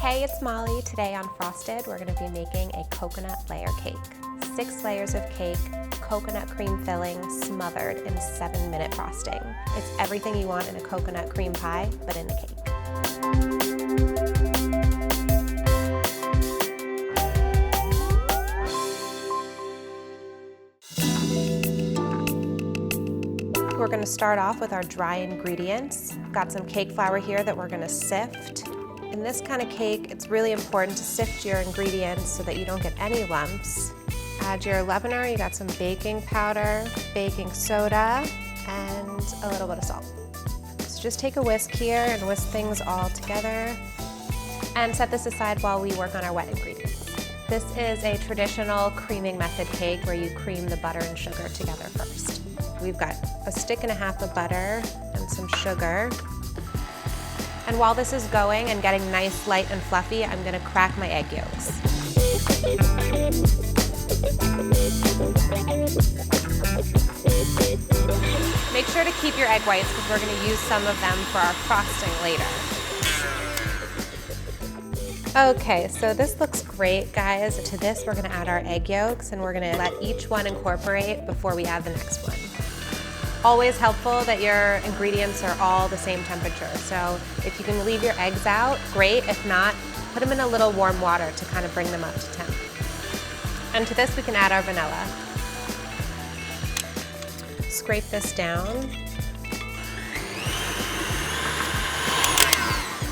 Hey, it's Molly. Today on Frosted, we're going to be making a coconut layer cake. 6 layers of cake, coconut cream filling, smothered in 7-minute frosting. It's everything you want in a coconut cream pie, but in a cake. We're going to start off with our dry ingredients. Got some cake flour here that we're going to sift. In this kind of cake, it's really important to sift your ingredients so that you don't get any lumps. Add your leavener. You got some baking powder, baking soda, and a little bit of salt. So just take a whisk here and whisk things all together. And set this aside while we work on our wet ingredients. This is a traditional creaming method cake where you cream the butter and sugar together first. We've got a stick and a half of butter and some sugar. And while this is going and getting nice, light, and fluffy, I'm going to crack my egg yolks. Make sure to keep your egg whites because we're going to use some of them for our frosting later. Okay, so this looks great, guys. To this, we're going to add our egg yolks, and we're going to let each one incorporate before we add the next one. Always helpful that your ingredients are all the same temperature. So if you can leave your eggs out, great. If not, put them in a little warm water to kind of bring them up to temp. And to this, we can add our vanilla. Scrape this down.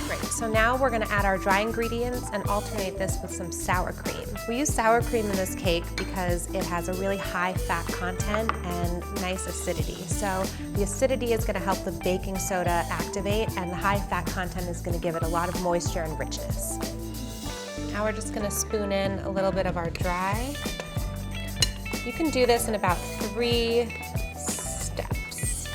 Great, so now we're gonna add our dry ingredients and alternate this with some sour cream. We use sour cream in this cake because it has a really high fat content and nice acidity. So the acidity is going to help the baking soda activate, and the high fat content is going to give it a lot of moisture and richness. Now we're just going to spoon in a little bit of our dry. You can do this in about 3 steps.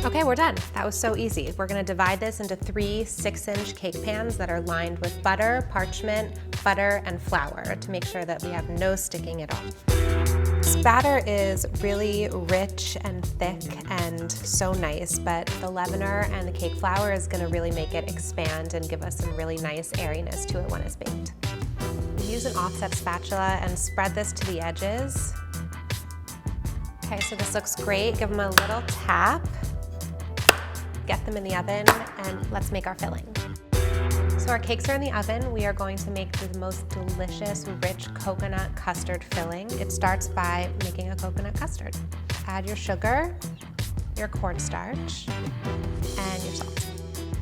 Okay, we're done. That was so easy. We're gonna divide this into 3 6-inch cake pans that are lined with butter, parchment, butter, and flour to make sure that we have no sticking at all. This batter is really rich and thick and so nice, but the leavener and the cake flour is gonna really make it expand and give us some really nice airiness to it when it's baked. Use an offset spatula and spread this to the edges. Okay, so this looks great. Give them a little tap. Get them in the oven, and let's make our filling. So our cakes are in the oven. We are going to make the most delicious, rich coconut custard filling. It starts by making a coconut custard. Add your sugar, your cornstarch, and your salt.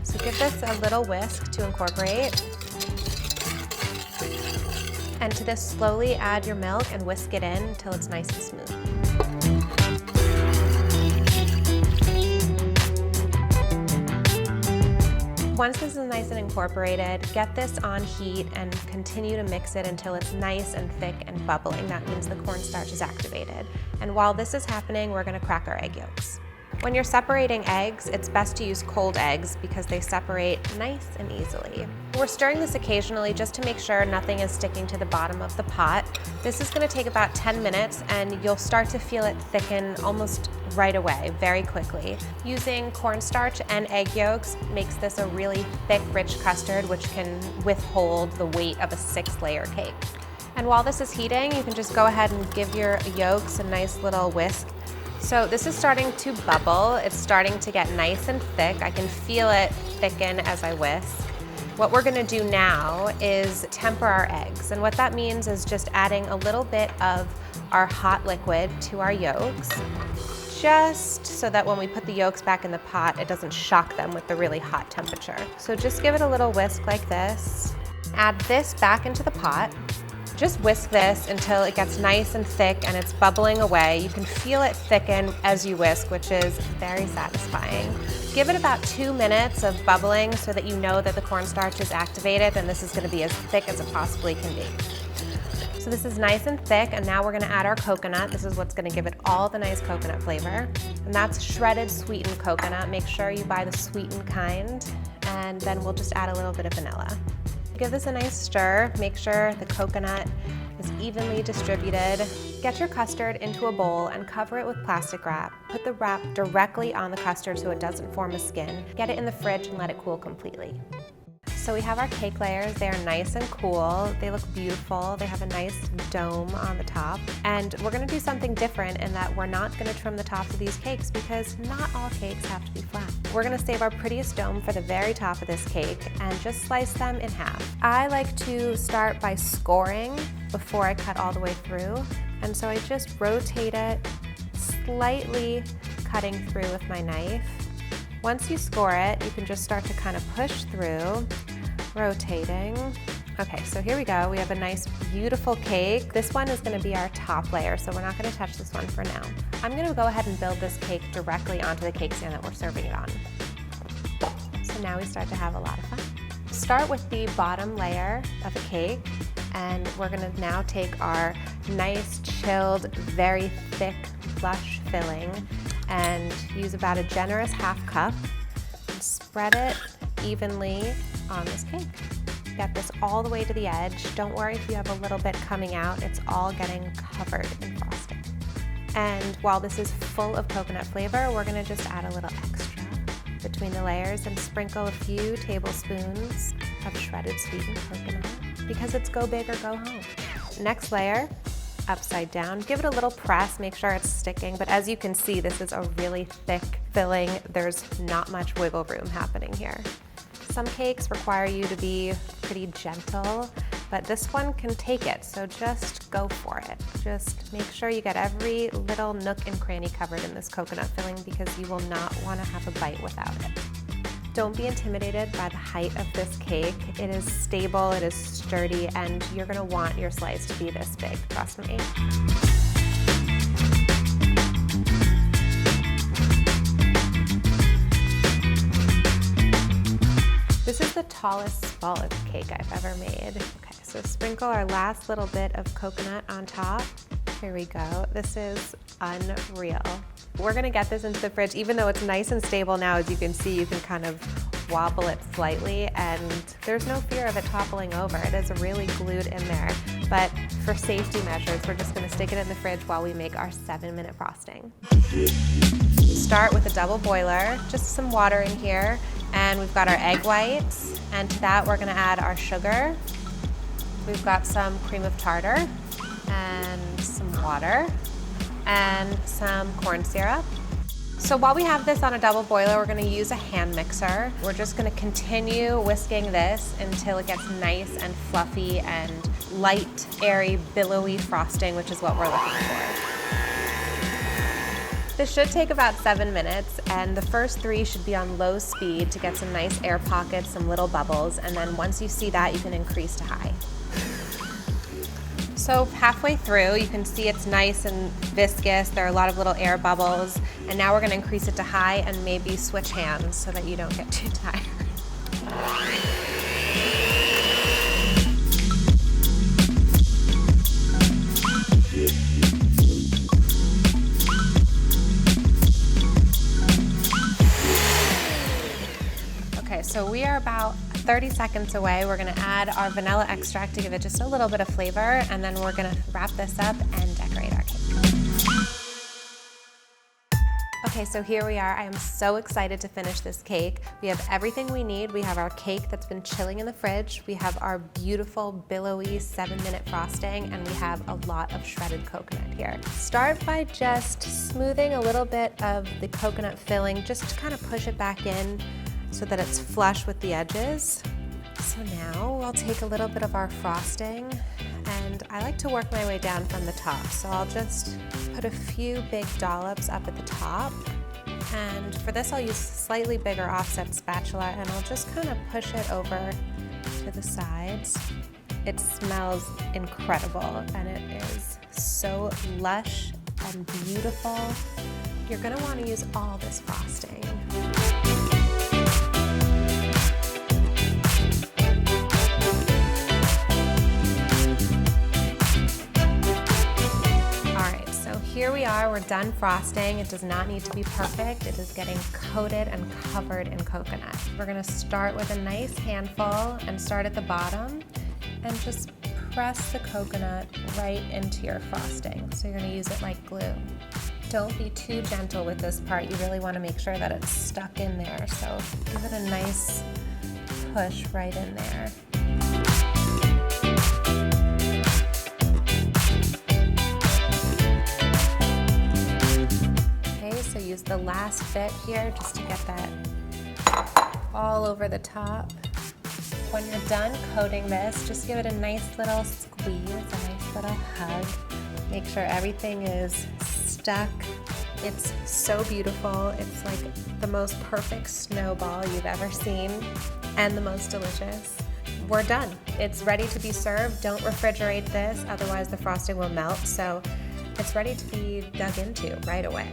So give this a little whisk to incorporate. And to this, slowly add your milk and whisk it in until it's nice and smooth. Once this is nice and incorporated, get this on heat and continue to mix it until it's nice and thick and bubbling. That means the cornstarch is activated. And while this is happening, we're gonna crack our egg yolks. When you're separating eggs, it's best to use cold eggs because they separate nice and easily. We're stirring this occasionally just to make sure nothing is sticking to the bottom of the pot. This is gonna take about 10 minutes and you'll start to feel it thicken almost right away, very quickly. Using cornstarch and egg yolks makes this a really thick, rich custard which can withhold the weight of a 6-layer cake. And while this is heating, you can just go ahead and give your yolks a nice little whisk. So this is starting to bubble. It's starting to get nice and thick. I can feel it thicken as I whisk. What we're gonna do now is temper our eggs. And what that means is just adding a little bit of our hot liquid to our yolks, just so that when we put the yolks back in the pot, it doesn't shock them with the really hot temperature. So just give it a little whisk like this. Add this back into the pot. Just whisk this until it gets nice and thick and it's bubbling away. You can feel it thicken as you whisk, which is very satisfying. Give it about 2 minutes of bubbling so that you know that the cornstarch is activated and this is gonna be as thick as it possibly can be. So this is nice and thick, and now we're gonna add our coconut. This is what's gonna give it all the nice coconut flavor. And that's shredded sweetened coconut. Make sure you buy the sweetened kind. and then we'll just add a little bit of vanilla. Give this a nice stir. Make sure the coconut is evenly distributed. Get your custard into a bowl and cover it with plastic wrap. Put the wrap directly on the custard so it doesn't form a skin. Get it in the fridge and let it cool completely. So we have our cake layers. They are nice and cool. They look beautiful. They have a nice dome on the top. And we're gonna do something different in that we're not gonna trim the tops of these cakes because not all cakes have to be flat. We're gonna save our prettiest dome for the very top of this cake and just slice them in half. I like to start by scoring before I cut all the way through. And so I just rotate it, slightly cutting through with my knife. Once you score it, you can just start to kind of push through, rotating. Okay, so here we go. We have a nice, beautiful cake. This one is gonna be our top layer, so we're not gonna touch this one for now. I'm gonna go ahead and build this cake directly onto the cake stand that we're serving it on. So now we start to have a lot of fun. Start with the bottom layer of the cake, and we're gonna now take our nice, chilled, very thick, lush filling and use about a generous half cup and spread it evenly on this cake. Get this all the way to the edge. Don't worry if you have a little bit coming out, it's all getting covered in frosting. And while this is full of coconut flavor, we're gonna just add a little extra between the layers and sprinkle a few tablespoons of shredded sweetened coconut because it's go big or go home. Next layer, upside down. Give it a little press, make sure it's sticking, but as you can see, this is a really thick filling. There's not much wiggle room happening here. Some cakes require you to be pretty gentle, but this one can take it, so just go for it. Just make sure you get every little nook and cranny covered in this coconut filling because you will not want to have a bite without it. Don't be intimidated by the height of this cake. It is stable, it is sturdy, and you're gonna want your slice to be this big, trust me. This is the tallest ball of cake I've ever made. Okay, so sprinkle our last little bit of coconut on top. Here we go. This is unreal. We're gonna get this into the fridge. Even though it's nice and stable now, as you can see, you can kind of wobble it slightly and there's no fear of it toppling over. It is really glued in there. But for safety measures, we're just gonna stick it in the fridge while we make our 7-minute frosting. Start with a double boiler, just some water in here, and we've got our egg whites, and to that we're gonna add our sugar. We've got some cream of tartar, and some water, and some corn syrup. So while we have this on a double boiler, we're gonna use a hand mixer. We're just gonna continue whisking this until it gets nice and fluffy and light, airy, billowy frosting, which is what we're looking for. This should take about 7 minutes, and the first 3 should be on low speed to get some nice air pockets, some little bubbles, and then once you see that, you can increase to high. So halfway through, you can see it's nice and viscous. There are a lot of little air bubbles, and now we're gonna increase it to high and maybe switch hands so that you don't get too tired. Okay, so we are about 30 seconds away. We're gonna add our vanilla extract to give it just a little bit of flavor, and then we're gonna wrap this up and decorate our cake. Okay, so here we are. I am so excited to finish this cake. We have everything we need. We have our cake that's been chilling in the fridge. We have our beautiful, billowy 7-minute frosting, and we have a lot of shredded coconut here. Start by just smoothing a little bit of the coconut filling, just to kind of push it back in so that it's flush with the edges. So now we'll take a little bit of our frosting, and I like to work my way down from the top. So I'll just put a few big dollops up at the top. And for this, I'll use a slightly bigger offset spatula, and I'll just kind of push it over to the sides. It smells incredible, and it is so lush and beautiful. You're gonna wanna use all this frosting. Here we are, we're done frosting. It does not need to be perfect. It is getting coated and covered in coconut. We're gonna start with a nice handful and start at the bottom and just press the coconut right into your frosting. So you're gonna use it like glue. Don't be too gentle with this part. You really wanna make sure that it's stuck in there. So give it a nice push right in there. Okay, so use the last bit here just to get that all over the top. When you're done coating this, just give it a nice little squeeze, a nice little hug. Make sure everything is stuck. It's so beautiful. It's like the most perfect snowball you've ever seen and the most delicious. We're done. It's ready to be served. Don't refrigerate this, otherwise the frosting will melt. So it's ready to be dug into right away.